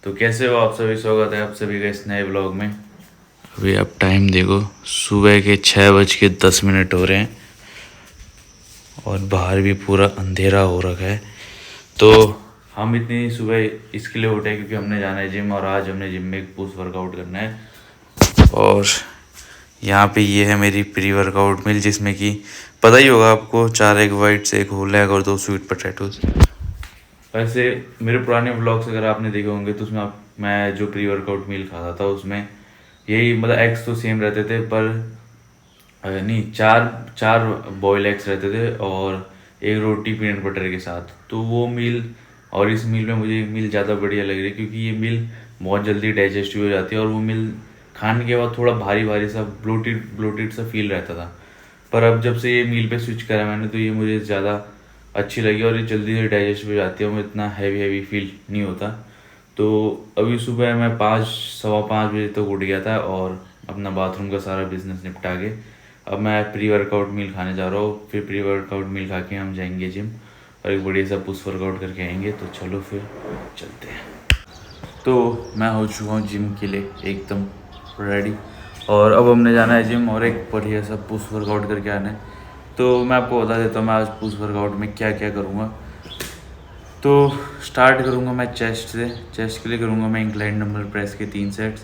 तो कैसे हो आप सभी, स्वागत है आप सभी का इस नए ब्लॉग में। अभी आप टाइम देखो, सुबह के 6:10 हो रहे हैं और बाहर भी पूरा अंधेरा हो रखा है। तो हम इतनी सुबह इसके लिए उठे क्योंकि हमने जाना है जिम, और आज हमने जिम में एक पुश वर्कआउट करना है। और यहाँ पे ये है मेरी प्री वर्कआउट मील, जिसमें कि पता ही होगा आपको, 4 एग वाइट्स, 1 होल एग और 2 स्वीट पोटैटोज। वैसे मेरे पुराने व्लॉग्स अगर आपने देखे होंगे तो उसमें मैं जो प्री वर्कआउट मील खाता था उसमें यही मतलब एग्स तो सेम रहते थे, पर नहीं, चार चार बॉयल एग्स रहते थे और एक रोटी पीनट बटर के साथ। तो वो मील और इस मील में मुझे मील ज़्यादा बढ़िया लग रही है क्योंकि ये मील बहुत जल्दी डाइजेस्ट हो जाती है और वो मील खाने के बाद थोड़ा भारी भारी सा ब्लोटेड ब्लोटेड सा फील रहता था। पर अब जब से ये मील पे स्विच करा मैंने तो ये मुझे ज़्यादा अच्छी लगी और ये जल्दी से डाइजेस्ट हो जाती है, वो इतना हैवी हैवी फील नहीं होता। तो अभी सुबह मैं 5 सवा 5 बजे तक उठ गया था और अपना बाथरूम का सारा बिजनेस निपटा के अब मैं प्री वर्कआउट मील खाने जा रहा हूँ। फिर प्री वर्कआउट मील खा के हम जाएंगे जिम और एक बढ़िया सा पुश वर्कआउट करके आएंगे। तो चलो फिर चलते हैं। तो मैं हो चुका हूँ जिम के लिए एकदम रेडी, और अब हमने जाना है जिम और एक बढ़िया सा पुश वर्कआउट करके आना है। तो मैं आपको बता देता हूँ मैं आज पुश वर्कआउट में क्या क्या करूँगा। तो स्टार्ट करूँगा मैं चेस्ट से। चेस्ट के लिए करूँगा मैं इंक्लाइन डंबल प्रेस के 3 सेट्स,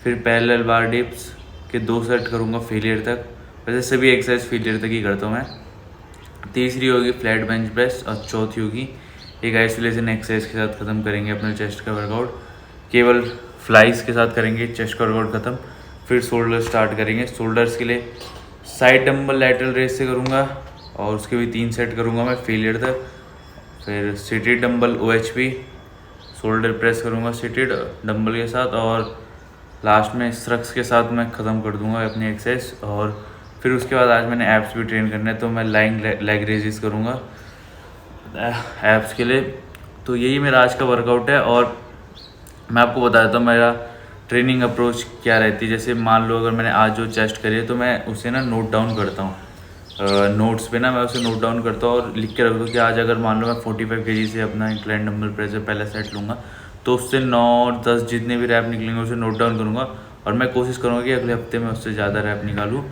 फिर पैरेलल बार डिप्स के 2 सेट करूँगा फेलियर तक। वैसे सभी एक्सरसाइज फेलियर तक ही करता हूँ मैं। तीसरी होगी फ्लैट बेंच प्रेस और चौथी होगी एक आइसोलेशन एक्सरसाइज के साथ ख़त्म करेंगे अपने चेस्ट का वर्कआउट। केवल फ्लाइज के साथ करेंगे चेस्ट का वर्कआउट ख़त्म। फिर शोल्डर स्टार्ट करेंगे। शोल्डर्स के लिए साइड डंबल लैटरल रेस से करूँगा और उसके भी 3 सेट करूँगा मैं फेलियर तक। फिर seated dumbbell OHP shoulder press करूँगा सीटेड डंबल के साथ, और लास्ट में स्ट्रक्स के साथ मैं ख़त्म कर दूँगा अपनी एक्सरसाइज। और फिर उसके बाद आज मैंने एब्स भी ट्रेन करने हैं तो मैं लाइंग लेग रेजिस करूँगा एब्स के लिए। तो यही मेरा आज का वर्कआउट है। और मैं आपको बता देता हूँ मेरा ट्रेनिंग अप्रोच क्या रहती है। जैसे मान लो अगर मैंने आज जो चेस्ट करी है तो मैं उसे ना नोट डाउन करता हूँ, नोट्स पे ना मैं उसे नोट डाउन करता हूँ और लिख के रख दूँ कि आज अगर मान लो मैं 45 kg से अपना इंक्लाइन डंबल प्रेस पहला सेट लूँगा तो उससे 9 और 10 जितने भी रैप निकलेंगे उसे नोट डाउन करूँगा और मैं कोशिश करूँगा कि अगले हफ्ते में उससे ज़्यादा रैप निकालूँ,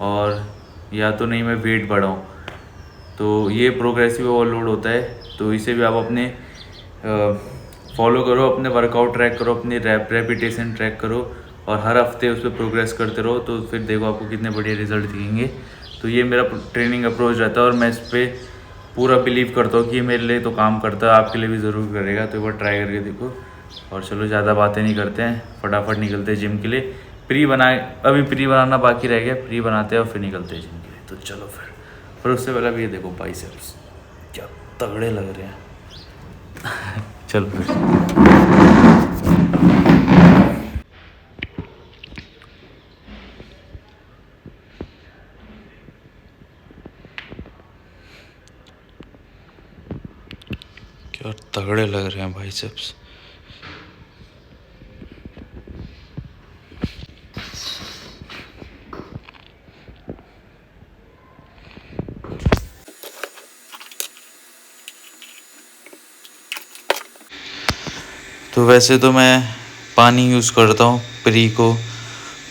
और या तो नहीं मैं वेट बढ़ाऊँ। तो ये प्रोग्रेसिव ओवरलोड होता है, तो इसे भी आप अपने फॉलो करो, अपने वर्कआउट ट्रैक करो, अपनी रेपिटेशन ट्रैक करो और हर हफ्ते उस पर प्रोग्रेस करते रहो। तो फिर देखो आपको कितने बढ़िया रिजल्ट दिखेंगे। तो ये मेरा ट्रेनिंग अप्रोच रहता है और मैं इस पर पूरा बिलीव करता हूँ कि ये मेरे लिए तो काम करता है, आपके लिए भी ज़रूर करेगा। तो एक बार ट्राई करके देखो। और चलो ज़्यादा बातें नहीं करते हैं, फटाफट निकलते हैं जिम के लिए। अभी प्री बनाना बाकी रह गया, प्री बनाते हैं और फिर निकलते हैं जिम के लिए। तो चलो फिर उससे पहले भी ये देखो बाइसेप्स क्या तगड़े लग रहे हैं। चलो फिर। क्या तगड़े लग रहे हैं बाइसेप्स। तो वैसे तो मैं पानी यूज़ करता हूँ प्री को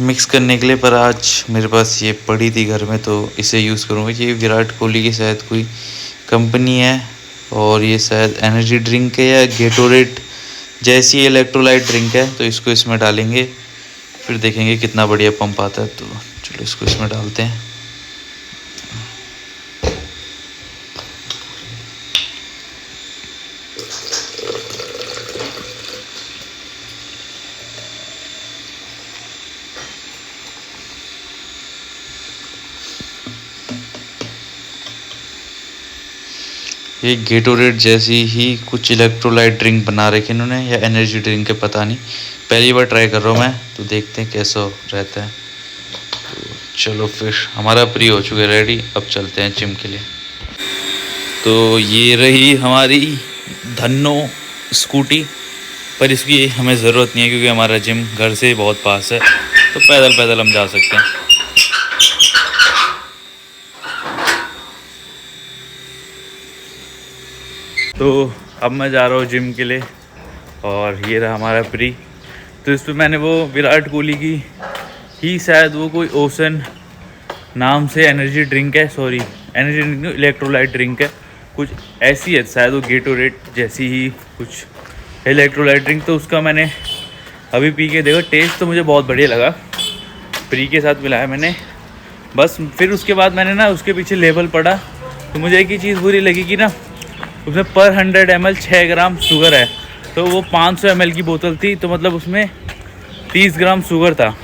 मिक्स करने के लिए, पर आज मेरे पास ये पड़ी थी घर में तो इसे यूज़ करूँगा। ये विराट कोहली की शायद कोई कंपनी है और ये शायद एनर्जी ड्रिंक है या गेटोरेट जैसी इलेक्ट्रोलाइट ड्रिंक है। तो इसको इसमें डालेंगे, फिर देखेंगे कितना बढ़िया पंप आता है। तो चलो इसको इसमें डालते हैं। ये गेटोरेट जैसी ही कुछ इलेक्ट्रोलाइट ड्रिंक बना रखी इन्होंने, या एनर्जी ड्रिंक है पता नहीं, पहली बार ट्राई कर रहा हूँ मैं। तो देखते हैं कैसा रहता है। तो चलो फिर हमारा प्री हो चुका है रेडी, अब चलते हैं जिम के लिए। तो ये रही हमारी धन्नो स्कूटी, पर इसकी हमें ज़रूरत नहीं है क्योंकि हमारा जिम घर से बहुत पास है, तो पैदल पैदल हम जा सकते हैं। तो अब मैं जा रहा हूँ जिम के लिए और ये रहा हमारा प्री। तो इस पर मैंने वो विराट कोहली की ही शायद वो कोई ओशन नाम से एनर्जी ड्रिंक है, sorry energy drink electrolyte drink है, कुछ ऐसी है शायद, वो गेटोरेट जैसी ही कुछ इलेक्ट्रोलाइट ड्रिंक। तो उसका मैंने अभी पी के देखो, टेस्ट तो मुझे बहुत बढ़िया लगा। प्री के साथ मिलाया मैंने बस। फिर उसके बाद मैंने ना उसके पीछे लेबल पढ़ा तो मुझे एक ही चीज़ बुरी लगी कि ना उसमें पर 100 ml 6 ग्राम शुगर है। तो वो 500 ml की बोतल थी, तो मतलब उसमें 30 ग्राम शुगर था।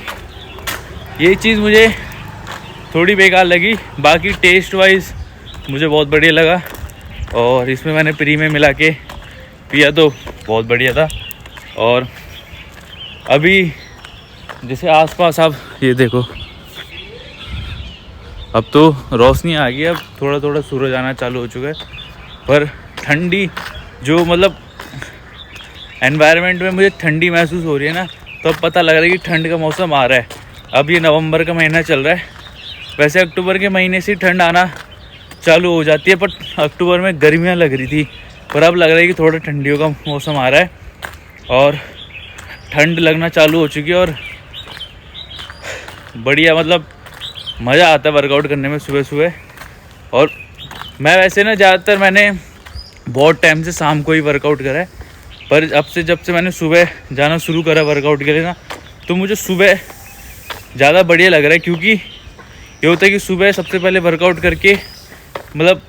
ये चीज़ मुझे थोड़ी बेकार लगी। बाकी टेस्ट वाइज मुझे बहुत बढ़िया लगा, और इसमें मैंने प्री में मिला के पिया तो बहुत बढ़िया था। और अभी जैसे आसपास आप ये देखो, अब तो रोशनी आ गई, अब थोड़ा थोड़ा सूरज आना चालू हो चुका है, पर ठंडी जो मतलब एनवायरनमेंट में मुझे ठंडी महसूस हो रही है ना, तो अब पता लग रहा है कि ठंड का मौसम आ रहा है। अब ये नवंबर का महीना चल रहा है, वैसे अक्टूबर के महीने से ठंड आना चालू हो जाती है, पर अक्टूबर में गर्मियाँ लग रही थी, पर अब लग रहा है कि थोड़ा ठंडियों का मौसम आ रहा है और ठंड लगना चालू हो चुकी है। और बढ़िया मतलब मज़ा आता है वर्कआउट करने में सुबह सुबह। और मैं वैसे ना ज़्यादातर मैंने बहुत टाइम से शाम को ही वर्कआउट करा है, पर अब से जब से मैंने सुबह जाना शुरू करा वर्कआउट के लिए ना, तो मुझे सुबह ज़्यादा बढ़िया लग रहा है। क्योंकि ये होता है कि सुबह सबसे पहले वर्कआउट करके मतलब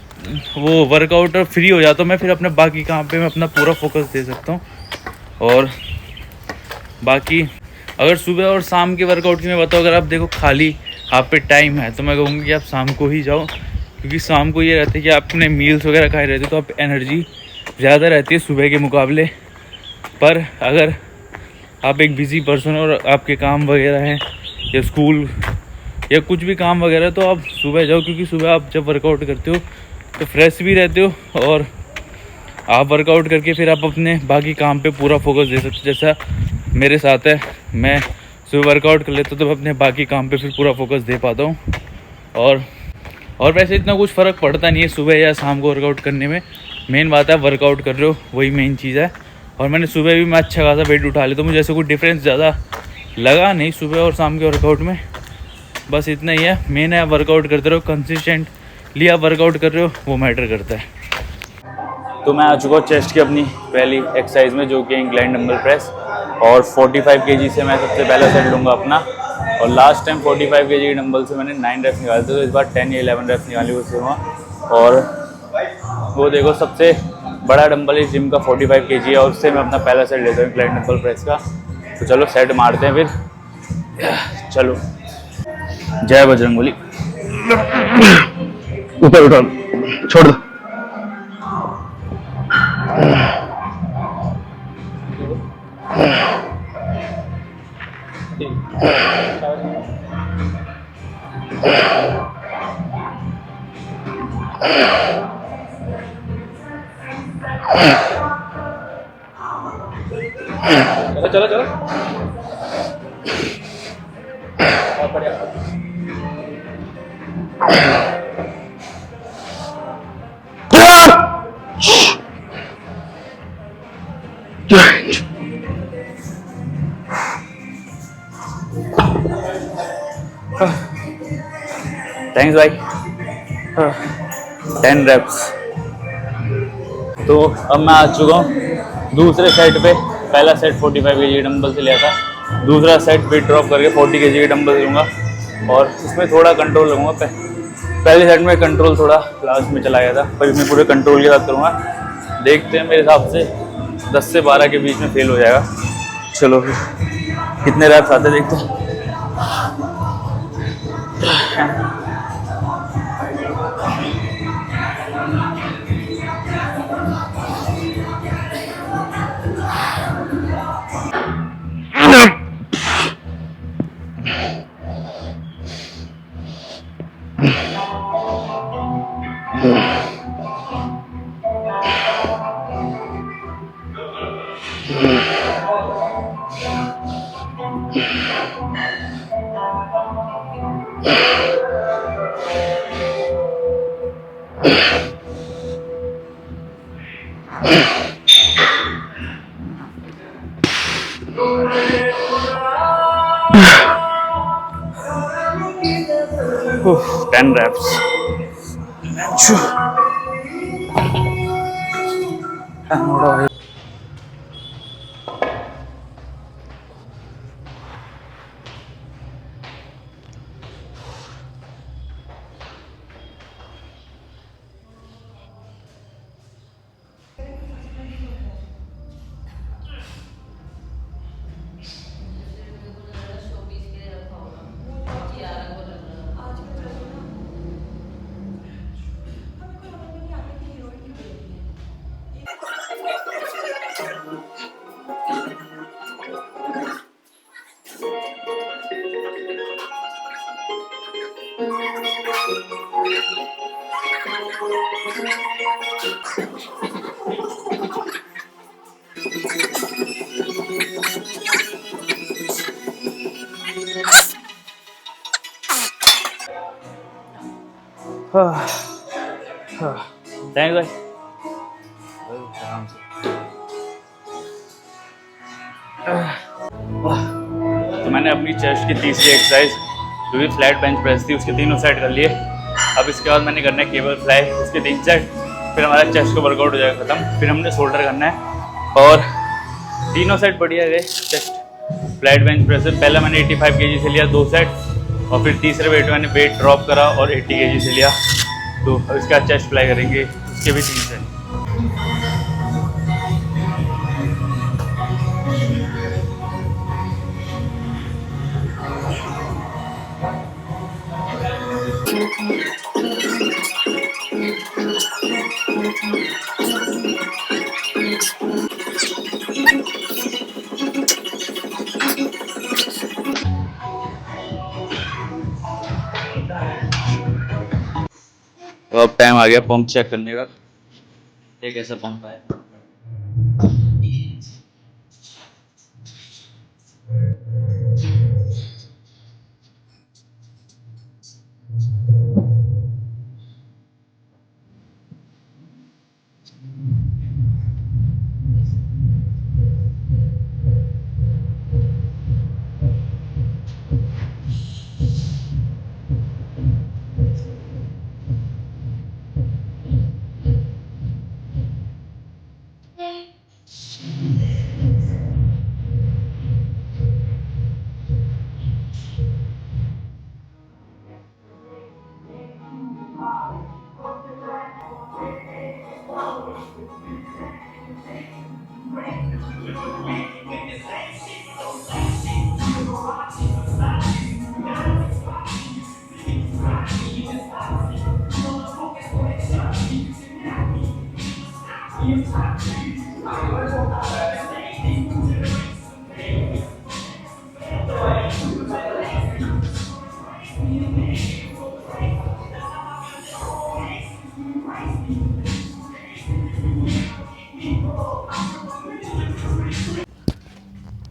वो वर्कआउट फ्री हो जाता हूँ मैं, फिर अपने बाकी काम पे मैं अपना पूरा फोकस दे सकता हूँ। और बाकी अगर सुबह और शाम के वर्कआउट की मैं बताऊँ, अगर आप देखो खाली आप पे टाइम है तो मैं कहूँगी कि आप शाम को ही जाओ, क्योंकि शाम को ये रहता है कि आपने मील्स वगैरह खाए रहते तो आप एनर्जी ज़्यादा रहती है सुबह के मुकाबले। पर अगर आप एक बिज़ी पर्सन और आपके काम वगैरह हैं या स्कूल या कुछ भी काम वगैरह, तो आप सुबह जाओ, क्योंकि सुबह आप जब वर्कआउट करते हो तो फ्रेश भी रहते हो, और आप वर्कआउट करके फिर आप अपने बाकी काम पे पूरा फोकस दे सकते हो। जैसा मेरे साथ है, मैं सुबह वर्कआउट कर लेता हूँ तो मैं अपने बाकी काम पे फिर पूरा फोकस दे पाता हूँ। और वैसे इतना कुछ फ़र्क पड़ता नहीं है सुबह या शाम को वर्कआउट करने में। मेन बात है वर्कआउट कर रहे हो, वही मेन चीज़ है। और मैंने सुबह भी मैं अच्छा खासा वेट उठा लिया, तो मुझे ऐसे कोई डिफरेंस ज़्यादा लगा नहीं सुबह और शाम के वर्कआउट में। बस इतना ही है, मेन है आप वर्कआउट करते रहो, कंसिस्टेंटली आप वर्कआउट कर रहे हो, वो मैटर करता है। तो मैं आ चुका हूँ चेस्ट की अपनी पहली एक्सरसाइज में, जो कि इंक्लाइन डंबल प्रेस, और 45 kg से मैं सबसे पहला सेट लूँगा अपना। और लास्ट टाइम 45 kg के डंबल से मैंने 9 रेप्स निकाले थे, तो इस बार 10 या 11 रेप्स निकाली उससे हुआ। और वो देखो सबसे बड़ा डंबल इस जिम का 45 kg है, और उससे मैं अपना पहला सेट लेता हूँ इंक्लाइन डंबल प्रेस का। तो चलो सेट मारते हैं फिर, चलो। जय बजरंगबली। ऊपर उठा, छोड़ दो। चलो चलो चलो। थैंक्स भाई। 10 रेप्स। तो अब मैं आ चुका हूँ दूसरे सेट पे। पहला सेट 45 kg डंबल से लिया था, दूसरा सेट वेट ड्रॉप करके 40 kg के डंबल लूँगा, और इसमें थोड़ा कंट्रोल लूँगा। पहले सेट में कंट्रोल थोड़ा लास्ट में चला गया था, पर इसमें पूरे कंट्रोल के साथ करूँगा। देखते हैं, मेरे हिसाब से 10 से 12 के बीच में फेल हो जाएगा। चलो फिर कितने रैप्स आते देखते हैं। 10 reps. थैंक भाई। तो मैंने अपनी चेस्ट की तीसरी एक्सरसाइज जो भी फ्लैट बेंच प्रेस थी उसके तीनों सेट कर लिए। अब इसके बाद मैंने करना है केबल फ्लाई, उसके 3 सेट, फिर हमारा चेस्ट का वर्कआउट हो जाएगा ख़त्म। फिर हमने शोल्डर करना है और तीनों सेट बढ़िया गए। चेस्ट फ्लैट बेंच प्रेस पहला मैंने 85 kg से लिया 2 सेट, और फिर तीसरे वेट मैंने वेट ड्रॉप करा और 80 kg से लिया। तो अब इसका चेस्ट फ्लाई करेंगे, उसके भी 3 सेट। तो अब टाइम आ गया पंप चेक करने का। ये कैसा पंप है?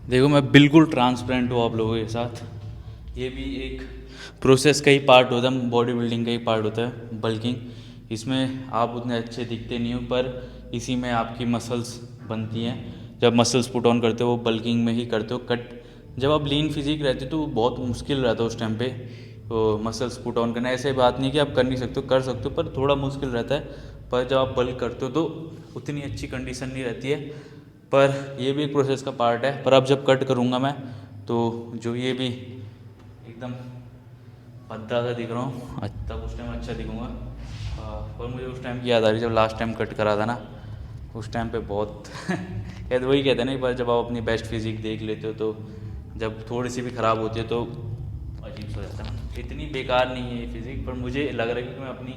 देखो मैं बिल्कुल ट्रांसपेरेंट हूँ आप लोगों के साथ। ये भी एक प्रोसेस का ही पार्ट होता है, बॉडी बिल्डिंग का ही पार्ट होता है बल्किंग। इसमें आप उतने अच्छे दिखते नहीं हो, पर इसी में आपकी मसल्स बनती हैं। जब मसल्स पुट ऑन करते हो वो बल्किंग में ही करते हो। कट जब आप लीन फिजिक रहते हो तो बहुत मुश्किल रहता है उस टाइम पे तो मसल्स पुट ऑन करना। ऐसे बात नहीं कि आप कर नहीं सकते हो, कर सकते हो, पर थोड़ा मुश्किल रहता है। पर जब आप बल्क करते हो तो उतनी अच्छी कंडीशन नहीं रहती है। पर ये भी एक प्रोसेस का पार्ट है। पर अब जब कट करूँगा मैं तो जो ये भी एकदम भद्दा सा दिख रहा हूँ, तब उस टाइम अच्छा दिखूँगा। पर मुझे उस टाइम की याद आ रही जब लास्ट टाइम कट करा था ना, उस टाइम पे बहुत कहते वही कहते हैं ना, पर जब आप अपनी बेस्ट फिजिक देख लेते हो तो जब थोड़ी सी भी ख़राब होती है तो अजीब सा रहता है। इतनी बेकार नहीं है ये फिजिक, पर मुझे लग रहा है कि मैं अपनी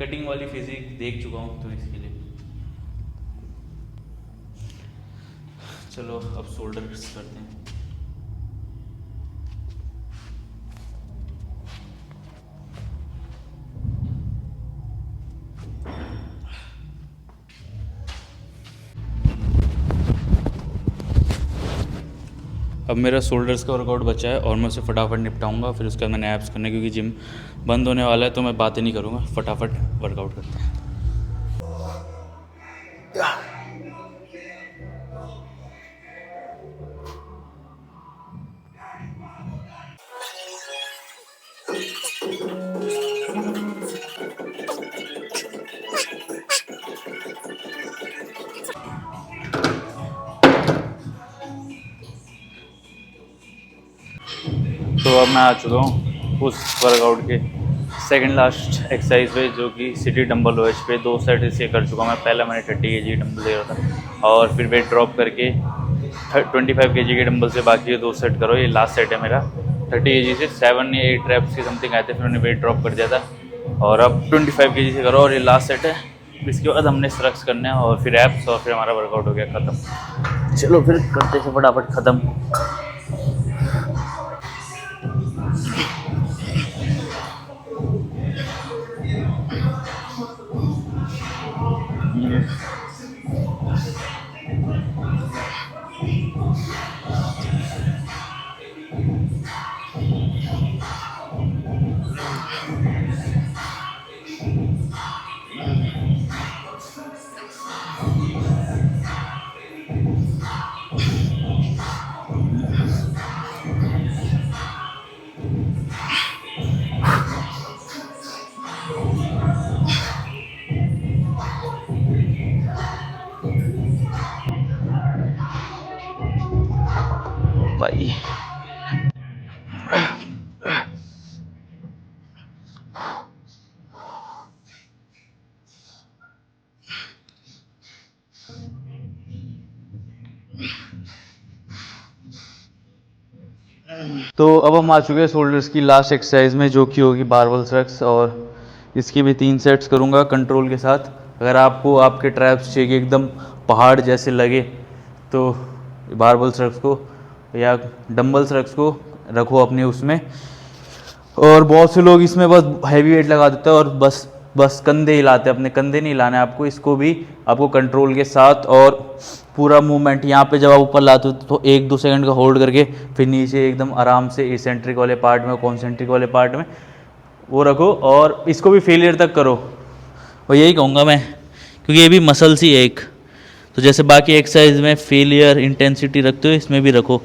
कटिंग वाली फिजिक देख चुका हूँ तो इसके लिए। चलो अब शोल्डर करते हैं। अब मेरा शोल्डर्स का वर्कआउट बचा है और मैं उसे फटाफट निपटाऊंगा। फिर उसके बाद मैंने एब्स करना है क्योंकि जिम बंद होने वाला है, तो मैं बातें नहीं करूँगा, फटाफट वर्कआउट करते हैं। तो अब मैं आ चुका हूँ उस वर्कआउट के सेकंड लास्ट एक्सरसाइज पे, जो कि सिटी डंबल वेज पे 2 सेट इसे कर चुका हूँ मैं। पहला मैंने 30 kg डंबल दे रहा था और फिर वेट ड्रॉप करके 25 kg के डंबल से बाकी 2 सेट करो। ये लास्ट सेट है मेरा। 30 kg से 7 या 8 रेप्स की समथिंग आए थे, फिर मैंने वेट ड्रॉप कर दिया था और अब 25 kg से करो और ये लास्ट सेट है। इसके बाद हमने स्ट्रक्स करने हैं और फिर एप्स और फिर हमारा वर्कआउट हो गया ख़त्म। चलो फिर करते हैं फटाफट ख़त्म। भाई तो अब हम आ चुके हैं शोल्डर्स की लास्ट एक्सरसाइज में, जो कि होगी बारबल थ्रस्ट। और इसकी भी 3 सेट्स करूँगा कंट्रोल के साथ। अगर आपको आपके ट्रैप्स चाहिए एकदम पहाड़ जैसे लगे तो बारबल थ्रस्ट को या डंबल थ्रस्ट को रखो अपने उसमें। और बहुत से लोग इसमें बस हैवी वेट लगा देते हैं और बस कंधे हिलाते हैं, अपने कंधे नहीं हिलाने आपको। इसको भी आपको कंट्रोल के साथ और पूरा मूवमेंट यहाँ पे जब आप ऊपर लाते हो तो 1-2 सेकंड का होल्ड करके फिर नीचे एकदम आराम से एसेंट्रिक वाले पार्ट में, कॉन्सेंट्रिक वाले पार्ट में वो रखो और इसको भी फेलियर तक करो। और यही कहूँगा मैं, क्योंकि ये भी मसल्स ही है एक। तो जैसे बाकी एक्सरसाइज में फेलियर इंटेंसिटी रखते हो, इसमें भी रखो।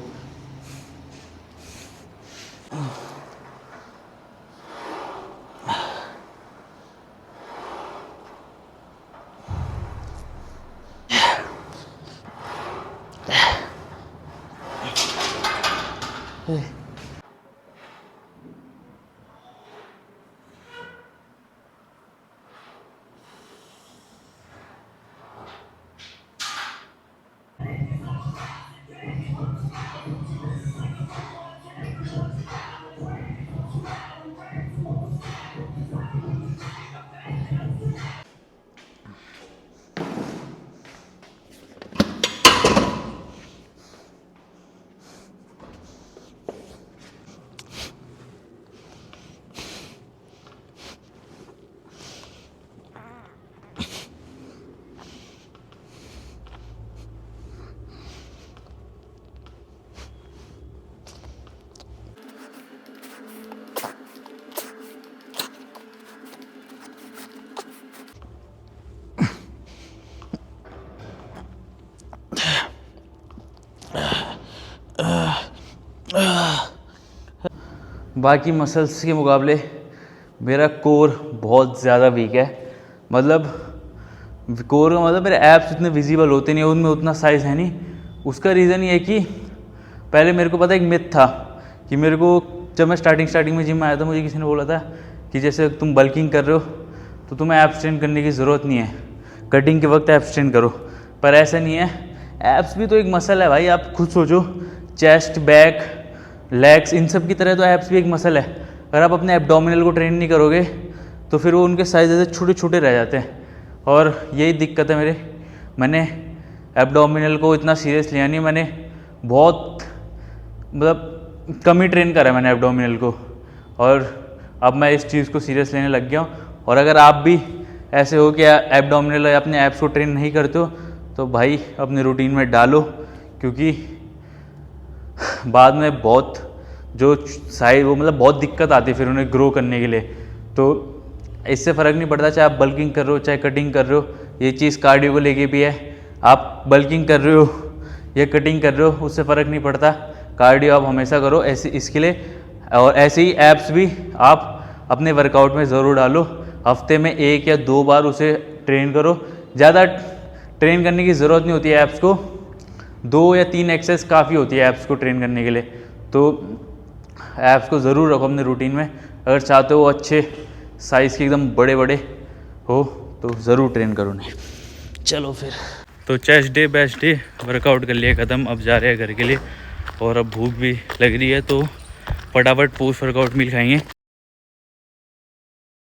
बाकी मसल्स के मुकाबले मेरा कोर बहुत ज़्यादा वीक है। मतलब कोर का मतलब मेरे एब्स इतने विजिबल होते नहीं, उनमें उतना साइज़ है नहीं। उसका रीज़न ये है कि पहले मेरे को पता एक मिथ था कि मेरे को, जब मैं स्टार्टिंग में जिम में आया था, मुझे किसी ने बोला था कि जैसे तुम बल्किंग कर रहे हो तो तुम्हें एब्स ट्रेन करने की ज़रूरत नहीं है, कटिंग के वक्त एब्स ट्रेन करो। पर ऐसा नहीं है, एब्स भी तो एक मसल है भाई। आप खुद सोचो, चेस्ट, बैक, लेग्स, इन सब की तरह तो एब्स भी एक मसल है। अगर आप अपने एब्डोमिनल को ट्रेन नहीं करोगे तो फिर वो उनके साइज ऐसे छोटे छोटे रह जाते हैं। और यही दिक्कत है मेरे। मैंने एब्डोमिनल को इतना सीरियस लिया नहीं, मैंने बहुत मतलब कम ही ट्रेन करा है मैंने एब्डोमिनल को, और अब मैं इस चीज़ को सीरियस लेने लग गया हूँ। और अगर आप भी ऐसे हो कि एब्डोमिनल या अपने एब्स को ट्रेन नहीं करते हो तो भाई अपने रूटीन में डालो, क्योंकि बाद में बहुत जो साइज वो मतलब बहुत दिक्कत आती है फिर उन्हें ग्रो करने के लिए। तो इससे फ़र्क नहीं पड़ता चाहे आप बल्किंग कर रहे हो चाहे कटिंग कर रहे हो। ये चीज़ कार्डियो को लेके भी है। आप बल्किंग कर रहे हो या कटिंग कर रहे हो उससे फ़र्क नहीं पड़ता, कार्डियो आप हमेशा करो ऐसे इसके लिए। और ऐसे ही एब्स भी आप अपने वर्कआउट में ज़रूर डालो। हफ्ते में 1 या 2 बार उसे ट्रेन करो। ज़्यादा ट्रेन करने की ज़रूरत नहीं होती है एब्स को, 2 या 3 एक्सरसाइज काफ़ी होती है एब्स को ट्रेन करने के लिए। तो एब्स को ज़रूर रखो अपने रूटीन में। अगर चाहते हो अच्छे साइज़ के एकदम बड़े बड़े हो तो ज़रूर ट्रेन करो उन्हें। चलो फिर तो chest day best day workout कर लिया ख़त्म। अब जा रहे हैं घर के लिए और अब भूख भी लग रही है तो फटाफट पोस्ट वर्कआउट मील खाएंगे